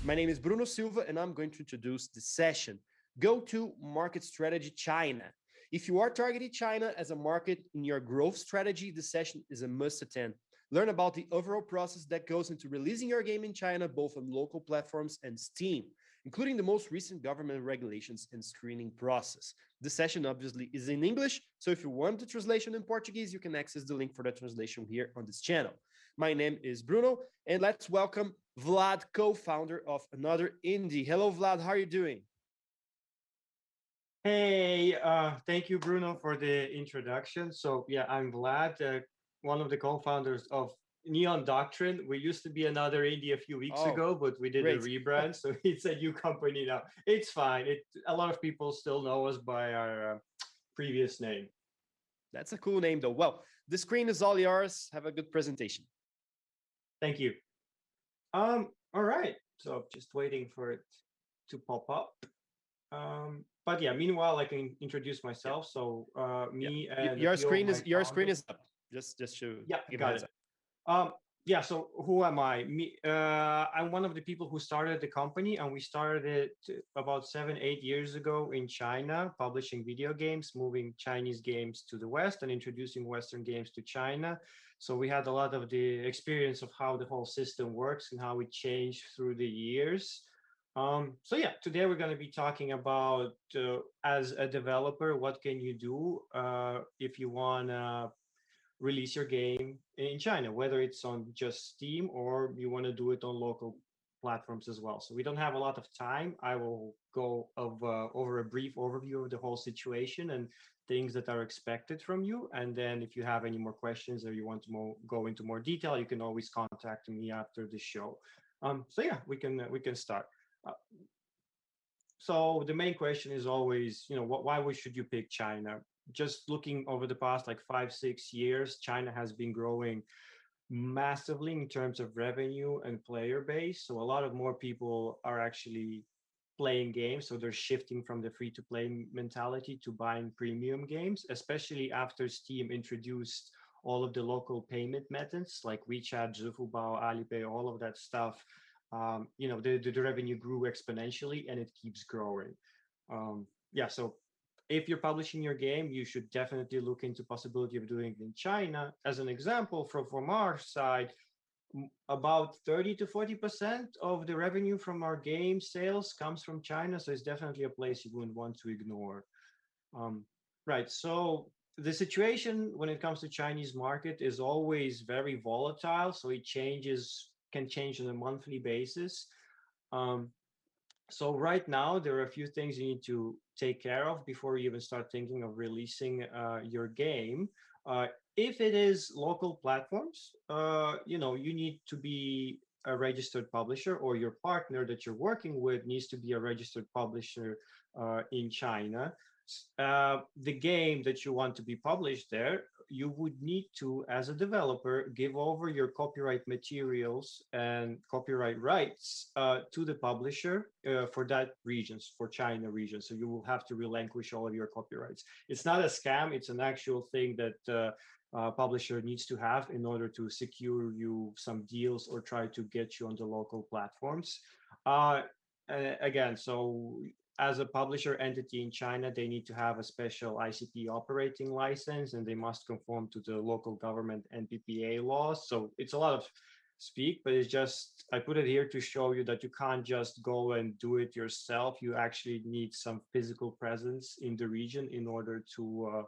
My name is Bruno Silva, and I'm going to introduce this session. Go to Market Strategy China. If you are targeting China as a market in your growth strategy, this session is a must attend. Learn about the overall process that goes into releasing your game in China, both on local platforms and Steam, including the most recent government regulations and screening process. The session obviously is in English, so if you want the translation in Portuguese, you can access the link for the translation here on this channel. My name is Bruno, and let's welcome Vlad, co-founder of Another Indie. Hello, Vlad. How are you doing? Hey, thank you, Bruno, for the introduction. So, yeah, I'm Vlad, one of the co-founders of Neon Doctrine. We used to be Another Indie a few weeks Oh, ago, but we did a great. rebrand, so it's a new company now. It's fine. A lot of people still know us by our previous name. That's a cool name, though. Well, the screen is all yours. Have a good presentation. Thank you. All right. So just waiting for it to pop up. But yeah, meanwhile, I can introduce Yeah, myself. So yeah. me and a Your few of screen my is your screen founders. is up. Just to Yeah, give a got heads it. up. Yeah, so who am I? I'm one of the people who started the company, and we started it about 7, 8 years ago in China, publishing video games, moving Chinese games to the West and introducing Western games to China. So we had a lot of the experience of how the whole system works and how it changed through the years. So yeah, today we're going to be talking about as a developer, what can you do if you want to release your game in China, whether it's on just Steam or you want to do it on local platforms as well. So we don't have a lot of time. I will go over a brief overview of the whole situation and things that are expected from you. And then if you have any more questions or you want to go into more detail, you can always contact me after the show. So yeah, we can start. Uh, so the main question is always, why should you pick China? Just looking over the past like 5, 6 years, China has been growing massively in terms of revenue and player base. So a lot of more people are actually playing games. So they're shifting from the free to play mentality to buying premium games, especially after Steam introduced all of the local payment methods like WeChat, Zhifubao, Alipay, all of that stuff. The revenue grew exponentially and it keeps growing. Yeah, so if you're publishing your game, you should definitely look into possibility of doing it in China. As an example, from our side, about 30 to 40% of the revenue from our game sales comes from China. So it's definitely a place you wouldn't want to ignore. Um, right. So the situation when it comes to Chinese market is always very volatile. So it can change on a monthly basis. Um, so right now, there are a few things you need to take care of before you even start thinking of releasing your game. If it is local platforms, you need to be a registered publisher, or your partner that you're working with needs to be a registered publisher in China. The game that you want to be published there, you would need to, as a developer, give over your copyright materials and copyright rights to the publisher for that regions, for China region. So you will have to relinquish all of your copyrights. It's not a scam; it's an actual thing that publisher needs to have in order to secure you some deals or try to get you on the local platforms. Uh, Again, so as a publisher entity in China, they need to have a special ICP operating license and they must conform to the local government NPPA laws. So it's a lot of speak, but it's just, I put it here to show you that you can't just go and do it yourself. You actually need some physical presence in the region in order to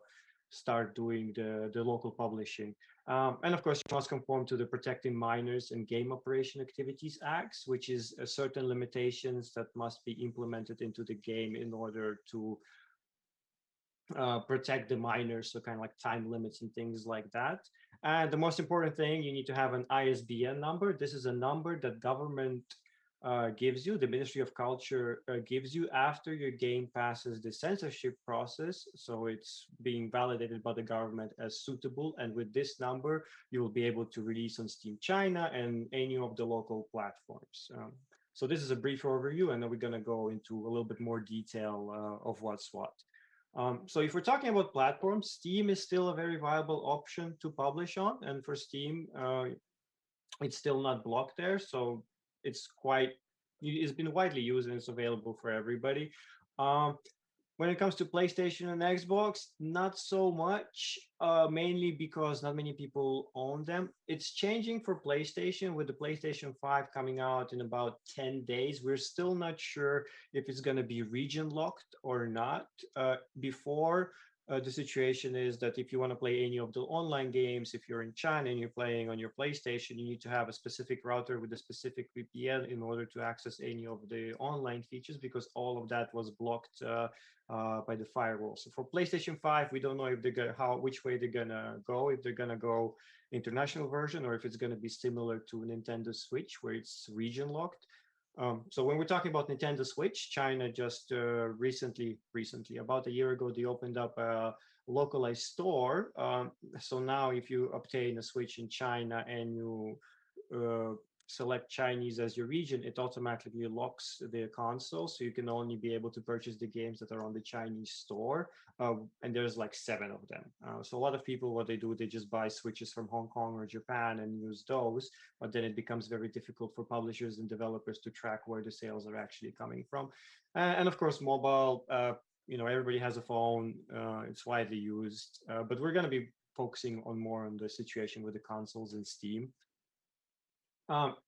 start doing the local publishing. And of course, you must conform to the Protecting Minors and Game Operation Activities Acts, which is a certain limitations that must be implemented into the game in order to protect the minors, so kind of like time limits and things like that. And the most important thing, you need to have an ISBN number. This is a number that government gives you, the Ministry of Culture gives you after your game passes the censorship process. So it's being validated by the government as suitable. And with this number, you will be able to release on Steam China and any of the local platforms. So this is a brief overview, and then we're going to go into a little bit more detail of what's what. So if we're talking about platforms, Steam is still a very viable option to publish on. And for Steam, it's still not blocked there. So it's quite, it's been widely used and it's available for everybody. Um, when it comes to PlayStation and Xbox, not so much, mainly because not many people own them. It's changing for PlayStation with the PlayStation 5 coming out in about 10 days. We're still not sure if it's going to be region locked or not. Before, the situation is that if you want to play any of the online games, if you're in China and you're playing on your PlayStation, you need to have a specific router with a specific VPN in order to access any of the online features because all of that was blocked by the firewall. So for PlayStation 5, we don't know if they're gonna which way they're gonna go, if they're gonna go international version or if it's gonna be similar to Nintendo Switch where it's region locked. So when we're talking about Nintendo Switch, China just recently, about a year ago, they opened up a localized store. So now if you obtain a Switch in China and you uh, select Chinese as your region, it automatically locks the console. So you can only be able to purchase the games that are on the Chinese store. And there's like 7 of them. So a lot of people, what they do, they just buy Switches from Hong Kong or Japan and use those. But then it becomes very difficult for publishers and developers to track where the sales are actually coming from. And of course, mobile, everybody has a phone. It's widely used. But we're going to be focusing on more on the situation with the consoles and Steam.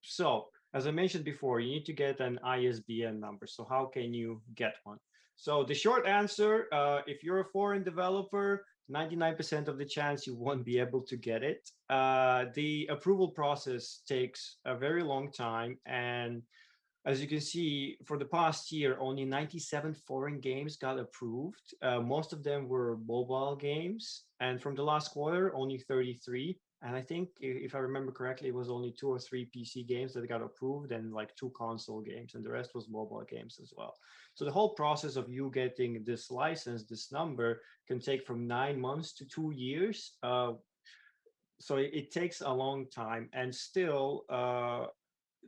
So, as I mentioned before, you need to get an ISBN number. So, how can you get one? So, the short answer, if you're a foreign developer, 99% of the chance you won't be able to get it. The approval process takes a very long time. And as you can see, for the past year, only 97 foreign games got approved. Most of them were mobile games. And from the last quarter, only 33. And I think, if I remember correctly, it was only 2 or 3 PC games that got approved and like 2 console games, and the rest was mobile games as well. So the whole process of you getting this license, this number, can take from 9 months to 2 years. So it takes a long time, and still,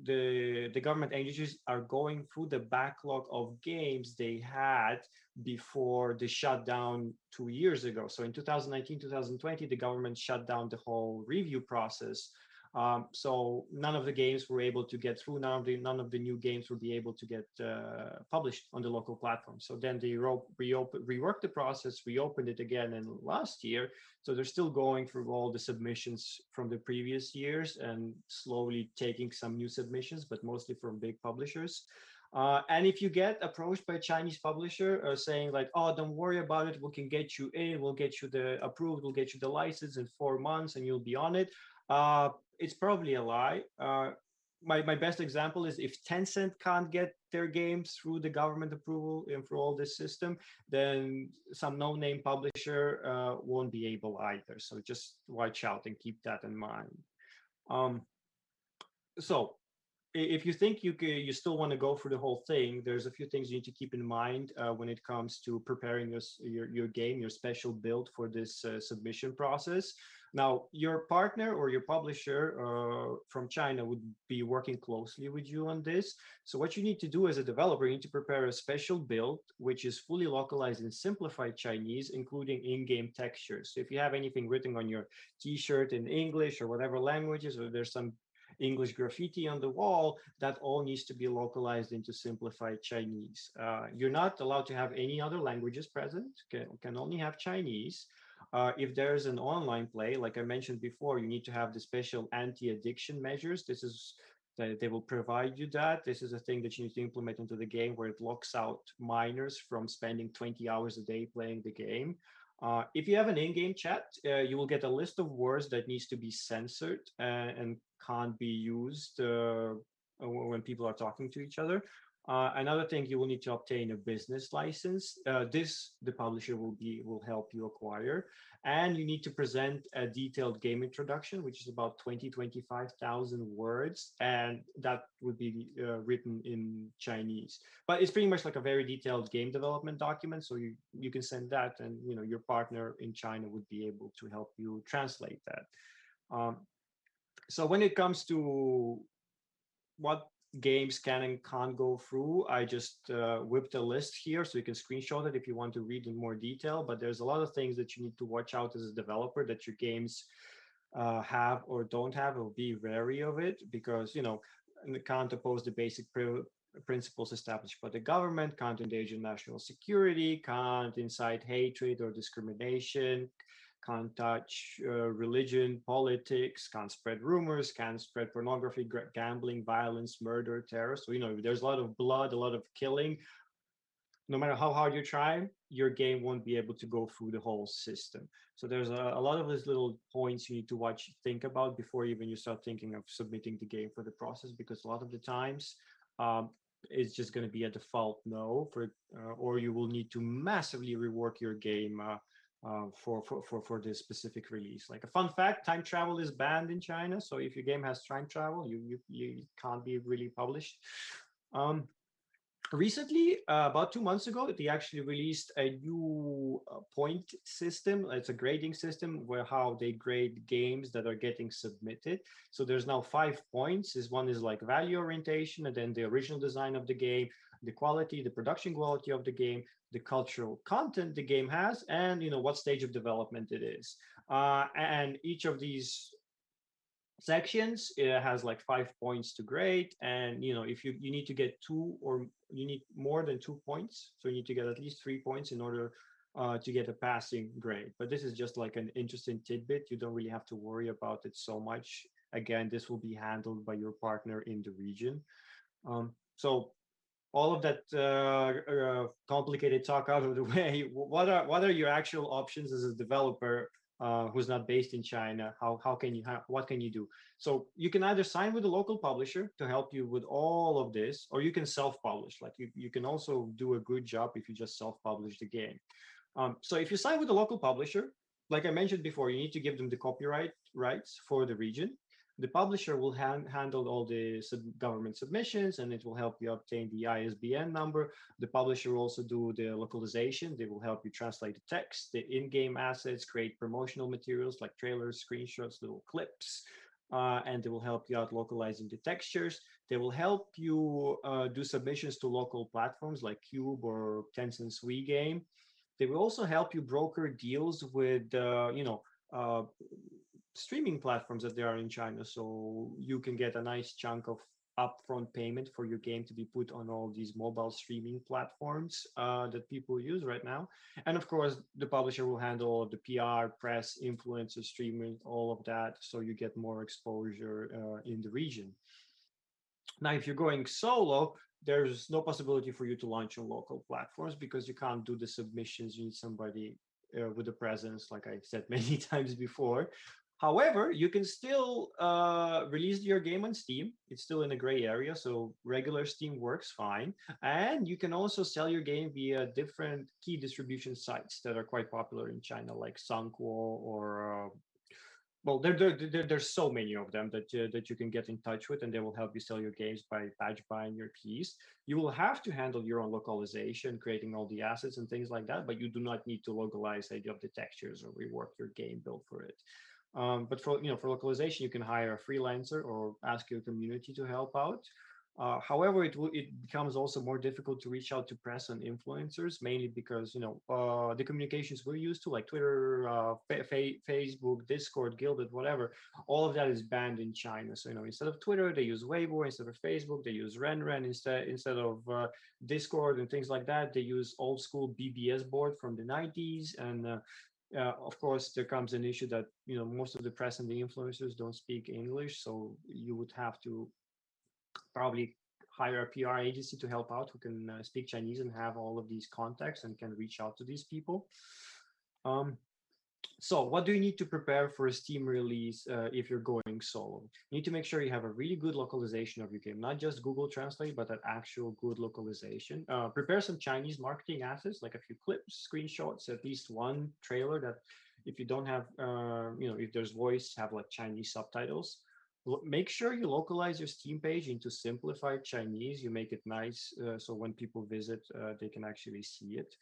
the government agencies are going through the backlog of games they had before the shutdown 2 years ago. So in 2019, 2020, the government shut down the whole review process. So none of the games were able to get through. None of the new games will be able to get published on the local platform. So then they reworked the process, reopened it again in last year. So they're still going through all the submissions from the previous years and slowly taking some new submissions, but mostly from big publishers. And if you get approached by a Chinese publisher saying like, "Oh, don't worry about it. We can get you in. We'll get you the approved. We'll get you the license in 4 months, and you'll be on it," it's probably a lie. My best example is if Tencent can't get their games through the government approval and through all this system, then some no-name publisher won't be able either. So just watch out and keep that in mind. Um, so if you think you still want to go through the whole thing, there's a few things you need to keep in mind when it comes to preparing your game, your special build for this submission process. Now, your partner or your publisher from China would be working closely with you on this. So what you need to do as a developer, you need to prepare a special build, which is fully localized in simplified Chinese, including in-game textures. So if you have anything written on your t-shirt in English or whatever languages, or there's some English graffiti on the wall, that all needs to be localized into simplified Chinese. You're not allowed to have any other languages present, can only have Chinese. If there's an online play, like I mentioned before, you need to have the special anti-addiction measures. They will provide you that. This is a thing that you need to implement into the game where it locks out minors from spending 20 hours a day playing the game. If you have an in-game chat, you will get a list of words that needs to be censored and can't be used when people are talking to each other. Another thing, you will need to obtain a business license. This the publisher will help you acquire, and you need to present a detailed game introduction, which is about 25,000 words, and that would be written in Chinese. But it's pretty much like a very detailed game development document, so you can send that, and your partner in China would be able to help you translate that. So when it comes to what games can and can't go through, I just whipped a list here so you can screenshot it if you want to read in more detail. But there's a lot of things that you need to watch out as a developer that your games have or don't have, or be wary of it, because can't oppose the basic principles established by the government, can't endanger national security, can't incite hatred or discrimination, can't touch religion, politics, can't spread rumors, can't spread pornography, gambling, violence, murder, terror. So, if there's a lot of blood, a lot of killing, no matter how hard you try, your game won't be able to go through the whole system. So there's a lot of these little points you need to think about before even you start thinking of submitting the game for the process, because a lot of the times um, it's just going to be a default no or you will need to massively rework your game for this specific release. Like a fun fact, time travel is banned in China. So if your game has time travel, you can't be really published. Um, Recently, about 2 months ago, they actually released a new point system. It's a grading system where how they grade games that are getting submitted. So there's now 5 points. One is like value orientation, and then the original design of the game, the quality, the production quality of the game, the cultural content the game has, and what stage of development it is. And each of these sections, it has like 5 points to grade, and if you need to get two, or you need more than 2 points, so you need to get at least 3 points in order to get a passing grade. But this is just like an interesting tidbit. You don't really have to worry about it so much. Again, this will be handled by your partner in the region. So all of that complicated talk out of the way, what are your actual options as a developer who's not based in China? What can you do? So you can either sign with a local publisher to help you with all of this, or you can self-publish. Like you can also do a good job if you just self-publish the game. So if you sign with a local publisher, like I mentioned before, you need to give them the copyright rights for the region. The publisher will handle all the government submissions, and it will help you obtain the ISBN number. The publisher will also do the localization. They will help you translate the text, the in-game assets, create promotional materials like trailers, screenshots, little clips, and they will help you out localizing the textures. They will help you do submissions to local platforms like Cube or Tencent's WeGame. They will also help you broker deals with, streaming platforms that there are in China. So you can get a nice chunk of upfront payment for your game to be put on all these mobile streaming platforms that people use right now. And of course, the publisher will handle all of the PR, press, influencer, streaming, all of that. So you get more exposure in the region. Now, if you're going solo, there's no possibility for you to launch on local platforms because you can't do the submissions. You need somebody with a presence, like I said many times before. However, you can still release your game on Steam. It's still in a gray area, so regular Steam works fine. And you can also sell your game via different key distribution sites that are quite popular in China, like Sankuo or well, there's so many of them that you can get in touch with, and they will help you sell your games by batch buying your keys. You will have to handle your own localization, creating all the assets and things like that, but you do not need to localize any of the textures or rework your game build for it. But for localization, you can hire a freelancer or ask your community to help out. However, it becomes also more difficult to reach out to press and influencers, mainly because the communications we're used to, like Twitter, Facebook, Discord, Guilded, whatever, all of that is banned in China. So instead of Twitter, they use Weibo. Instead of Facebook, they use Renren. Instead of Discord and things like that, they use old school BBS board from the 90s. And of course, there comes an issue that most of the press and the influencers don't speak English, so you would have to probably hire a PR agency to help out who can speak Chinese and have all of these contacts and can reach out to these people. So what do you need to prepare for a Steam release if you're going solo? You need to make sure you have a really good localization of your game, not just Google Translate, but an actual good localization. Prepare some Chinese marketing assets, like a few clips, screenshots, at least one trailer that if you don't have, if there's voice, have like Chinese subtitles. Make sure you localize your Steam page into simplified Chinese. You make it nice so when people visit, they can actually see it.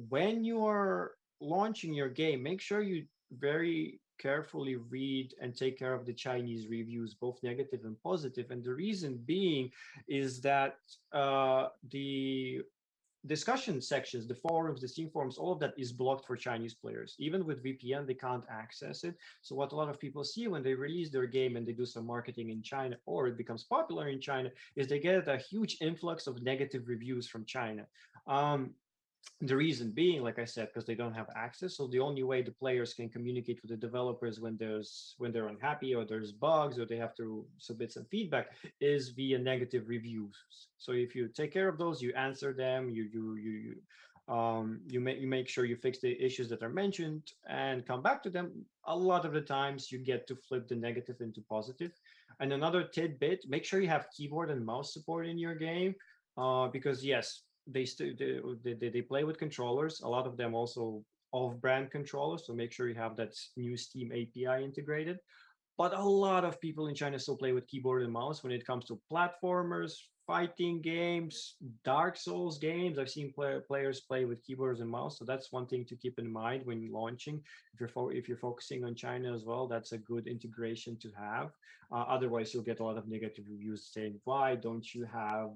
When you are launching your game, make sure you very carefully read and take care of the Chinese reviews, both negative and positive. And the reason being is that the discussion sections, the forums, the Steam forums, all of that is blocked for Chinese players. Even with VPN, they can't access it. So what a lot of people see when they release their game and they do some marketing in China, or it becomes popular in China, is they get a huge influx of negative reviews from China. Um, the reason being, like I said, because they don't have access. So the only way the players can communicate with the developers when they're unhappy or there's bugs or they have to submit some feedback is via negative reviews. So if you take care of those, you answer them, you make sure you fix the issues that are mentioned and come back to them. A lot of the times you get to flip the negative into positive. And another tidbit: make sure you have keyboard and mouse support in your game, because yes, they play with controllers. A lot of them also off-brand controllers, so make sure you have that new Steam API integrated. But a lot of people in China still play with keyboard and mouse when it comes to platformers, fighting games, Dark Souls games. I've seen players play with keyboards and mouse, so that's one thing to keep in mind when launching. If you're focusing on China as well, that's a good integration to have. Otherwise, you'll get a lot of negative reviews saying, "Why don't you have?"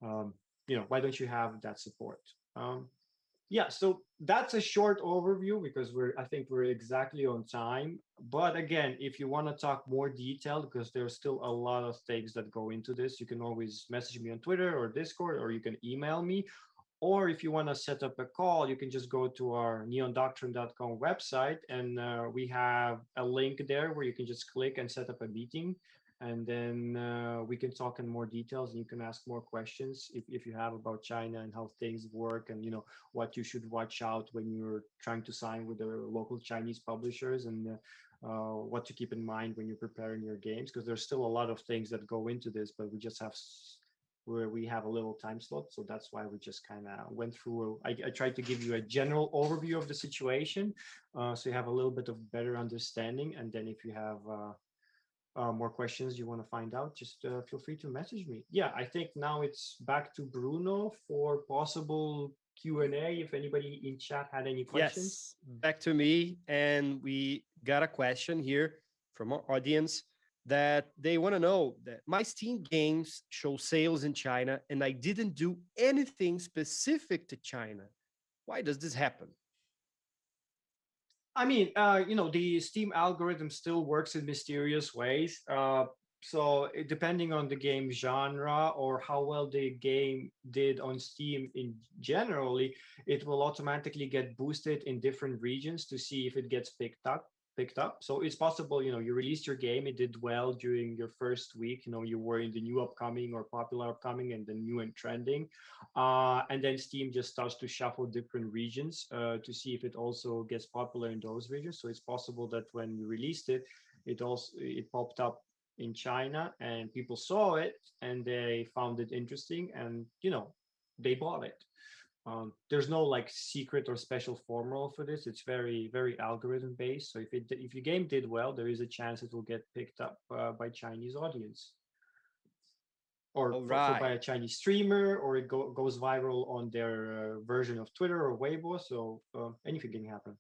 Um, why don't you have that support? Yeah, so that's a short overview because I think we're exactly on time. But again, if you want to talk more detailed, because there's still a lot of things that go into this, you can always message me on Twitter or Discord, or you can email me. Or if you want to set up a call, you can just go to our neondoctrine.com website, and we have a link there where you can just click and set up a meeting. And then we can talk in more details, and you can ask more questions if you have about China and how things work, and what you should watch out when you're trying to sign with the local Chinese publishers, and what to keep in mind when you're preparing your games, because there's still a lot of things that go into this, but we just have where we have a little time slot. So that's why we just kind of went through. I tried to give you a general overview of the situation, so you have a little bit of better understanding. And then if you have more questions you want to find out, just feel free to message me. Yeah, I think now it's back to Bruno for possible Q&A, if anybody in chat had any questions. Yes, back to me. And we got a question here from our audience that they want to know that my Steam games show sales in China and I didn't do anything specific to China. Why does this happen? I mean, the Steam algorithm still works in mysterious ways. So depending on the game genre or how well the game did on Steam in generally, it will automatically get boosted in different regions to see if it gets picked up. So it's possible, you released your game, it did well during your first week, you were in the new upcoming or popular upcoming and the new and trending. And then Steam just starts to shuffle different regions to see if it also gets popular in those regions. So it's possible that when you released it, it popped up in China and people saw it and they found it interesting and they bought it. There's no like secret or special formula for this. It's very, very algorithm based. So if your game did well, there is a chance it will get picked up by Chinese audience, or All by right. a Chinese streamer, or it goes viral on their version of Twitter or Weibo. So anything can happen.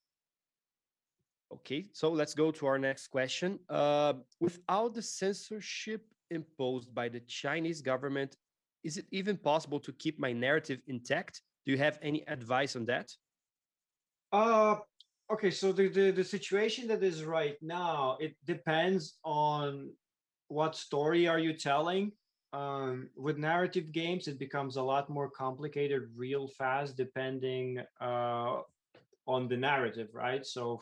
Okay, so let's go to our next question. Without the censorship imposed by the Chinese government, is it even possible to keep my narrative intact? Do you have any advice on that? Uh, okay, so the situation that is right now, it depends on what story are you telling. With narrative games, it becomes a lot more complicated real fast, depending on the narrative, right? So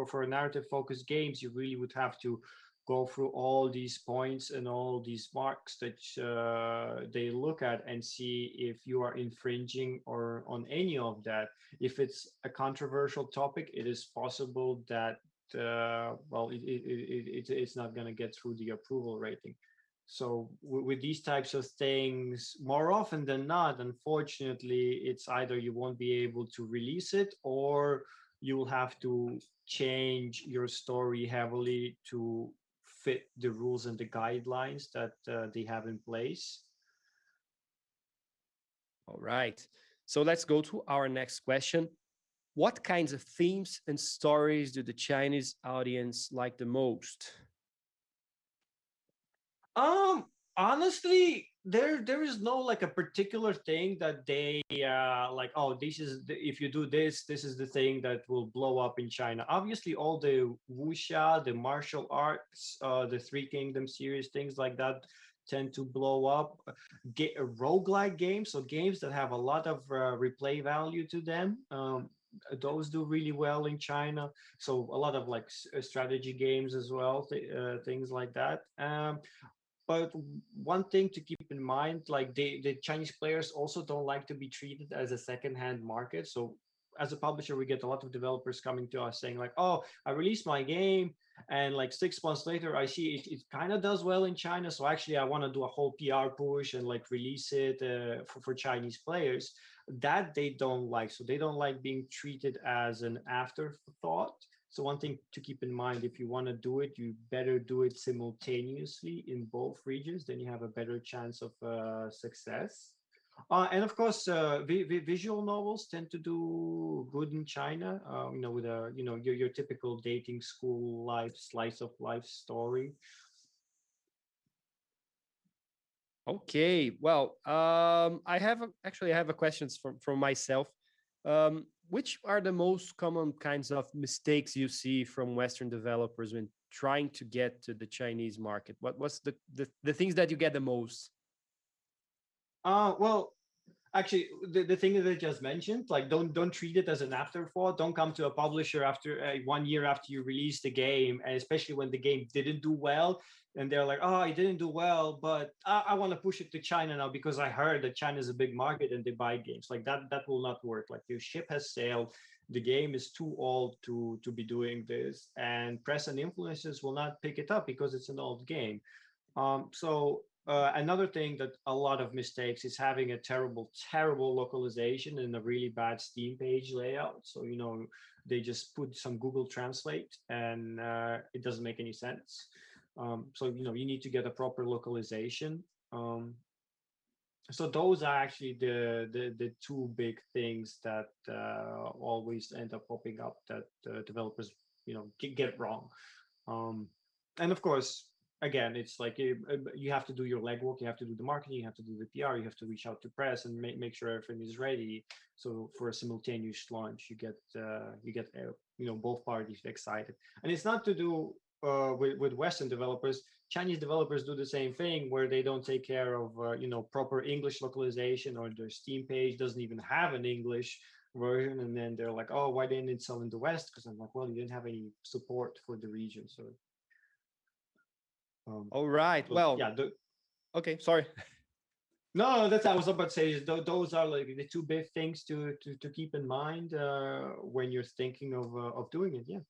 for narrative focused games, you really would have to go through all these points and all these marks that they look at and see if you are infringing or on any of that. If it's a controversial topic, it is possible that it's not going to get through the approval rating. So with these types of things, more often than not, unfortunately, it's either you won't be able to release it or you will have to change your story heavily to fit the rules and the guidelines that they have in place. All right. So let's go to our next question. What kinds of themes and stories do the Chinese audience like the most? Honestly, there is no like a particular thing that they like, oh, if you do this, this is the thing that will blow up in China. Obviously, all the wuxia, the martial arts, the Three Kingdoms series, things like that tend to blow up. Get roguelike games, so games that have a lot of replay value to them. Those do really well in China. So a lot of like strategy games as well, things like that. But one thing to keep in mind, like the Chinese players also don't like to be treated as a second-hand market. So as a publisher, we get a lot of developers coming to us saying like, oh, I released my game, and like 6 months later, I see it kind of does well in China. So actually, I want to do a whole PR push and like release it for Chinese players. That they don't like. So they don't like being treated as an afterthought. So one thing to keep in mind, if you want to do it, you better do it simultaneously in both regions. Then you have a better chance of success. And of course, visual novels tend to do good in China. With your typical dating school life, slice of life story. Okay, well, actually I have a questions from myself. Which are the most common kinds of mistakes you see from Western developers when trying to get to the Chinese market? What's the things that you get the most? Well, actually, the thing that I just mentioned, like don't treat it as an afterthought. Don't come to a publisher after 1 year after you release the game, and especially when the game didn't do well, and they're like, oh, it didn't do well, but I want to push it to China now because I heard that China is a big market and they buy games. Like that will not work. Like your ship has sailed. The game is too old to be doing this, and press and influencers will not pick it up because it's an old game. So another thing that a lot of mistakes is having a terrible localization and a really bad Steam page layout. So they just put some Google Translate, and it doesn't make any sense. So you need to get a proper localization. So those are actually the two big things that always end up popping up that developers get wrong. And of course, again, it's like you have to do your legwork, you have to do the marketing, you have to do the PR, you have to reach out to press and make sure everything is ready. So for a simultaneous launch, you get both parties excited. And it's not to do with Western developers. Chinese developers do the same thing, where they don't take care of proper English localization, or their Steam page doesn't even have an English version, and then they're like, oh, why didn't it sell in the West? Because I'm like, well, you didn't have any support for the region. So All right. Well, yeah. Okay, sorry. No, that's I was about to say. Those are like the two big things to keep in mind when you're thinking of doing it. Yeah.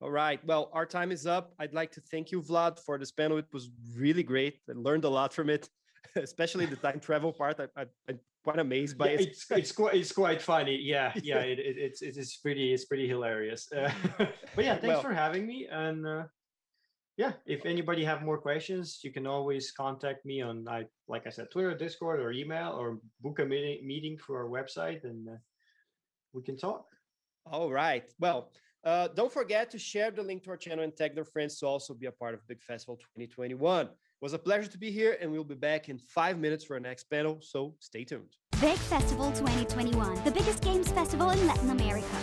All right. Well, our time is up. I'd like to thank you, Vlad, for this panel. It was really great. I learned a lot from it, especially the time travel part. I'm quite amazed by it. It's quite funny. Yeah, yeah. It's pretty hilarious. But yeah, thanks for having me. And yeah, if anybody have more questions, you can always contact me on, like I said, Twitter, Discord, or email, or book a meeting for our website, and we can talk. All right. Well, don't forget to share the link to our channel and tag their friends to also be a part of Big Festival 2021. It was a pleasure to be here, and we'll be back in 5 minutes for our next panel, so stay tuned. Big Festival 2021, the biggest games festival in Latin America.